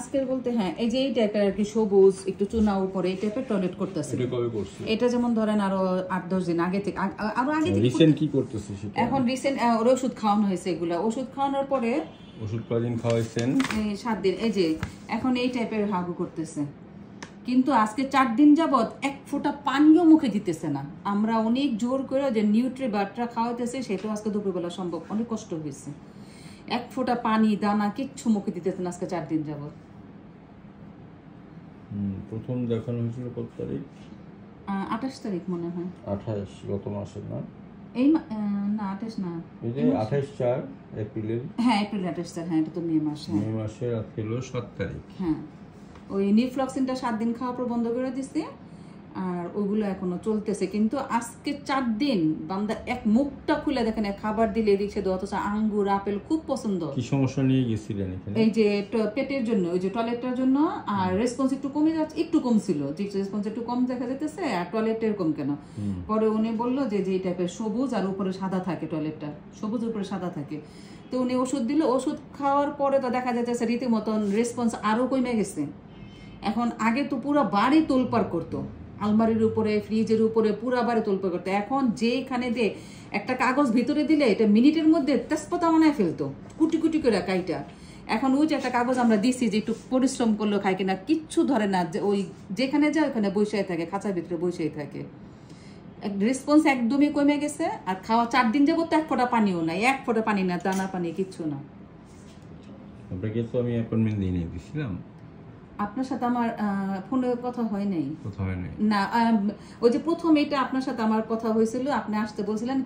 আজকের বলতে হ্যাঁ এই যে এই টাইপের আর কি সবুজ একটু চুনা উপরে এই টাইপের টয়লেট করতেছে। এটা কবে করছে? এটা যেমন ধরেন আরো 8-10 দিন আগে থেকে আরো আগে থেকে রিসেন্ট কি করতেছে সেটা? এখন রিসেন্ট ওর ওষুধ খাওয়ানো হয়েছে, এগুলা ওষুধ খাওয়ানোর পরে ওষুধ কদিন খাওয়াইছেন? এই 7 দিন। এই যে এখন এই টাইপের হাগু করতেছে, কিন্তু আজকে 4 দিন যাবত এক ফোঁটা পানিও মুখে দিতেছে না। আমরা অনেক জোর করে যে নিউট্রি বাটার খাওয়াইতেছে, সেটাও আজকে দুপুরবেলা সম্ভব, অনেক কষ্ট হয়েছে। এক ফোঁটা পানি দানা কিচ্ছু মুখে দিতেছে না আজকে 4 দিন যাবত। প্রথম দেখানো হয়েছিল কত তারিখ? 28 তারিখ মনে হয়। 28 গত মাসের না? এই না 28 না, এই যে 28/4 এপ্রিলের। হ্যাঁ এপ্রিল 28 তারিখ, হ্যাঁ এটা তো মে মাস। মে মাসের আজকে হলো 7 তারিখ। হ্যাঁ ওই নিফ্লক্সিনটা 7 দিন খাওয়া পর বন্ধ করে দিছে, আর ওইগুলো এখনো চলতেছে। কিন্তু আজকে 4 দিন বান্দা এক মুখটা খুলে দেখেন, খাবার দিলে এদিকে দেওয়া, অথচ আঙ্গুর আপেল খুব পছন্দ। কি সমস্যা নিয়ে গেছিলেন এখানে? এই যে পেটের জন্য, ওই যে টয়লেটের জন্য, আর রেসপন্স একটু কমে যাচ্ছে, একটু কম ছিল, যে রেসপন্স একটু কম দেখা যাইতেছে, আর টয়লেটের কম কেন। পরে উনি বললো যে এই টাইপের সবুজ আর উপরে সাদা থাকে, টয়লেটটা সবুজ উপরে সাদা থাকে। তো উনি ওষুধ দিল, ওষুধ খাওয়ার পরে তো দেখা যাচ্ছে রীতিমতন রেসপন্স আরো কমে গেছে। এখন আগে তো পুরো বাড়ি তোলপাড় করতো, আলমারির উপরে ফ্রিজের উপরে পুরো বাড়ি তোলপাড় করতো। এখন যেখানে দিয়ে একটা কাগজ ভিতরে দিলে এটা মিনিটের মধ্যে তেজপাতা বানায় ফেলতো, কুটি কুটি করে কাইটা। এখন ওই যে একটা কাগজ আমরা দিছি যে একটু পরিশ্রম করলেও খাই কিনা, কিচ্ছু ধরে না, যে ওই যেখানে যায় ওখানে বসেই থাকে, খাঁচার ভিতরে বসেই থাকে। রেসপন্স একদমই কমে গেছে। আর খাওয়া 4 দিন যাবত এক ফোঁটা পানিও নাই, এক ফোঁটা পানি না, দানা পানি কিচ্ছু না। আপনাকে তো আমি অ্যাপয়েন্টমেন্ট দিয়ে দিয়েছিলাম। আপনার সাথে আমার ফোনে কথা হয় নাই। কথা হয় নাই না, ওই যে প্রথম এটা আপনার সাথে আমার কথা হয়েছিল, আপনি আসতে বলছিলেন।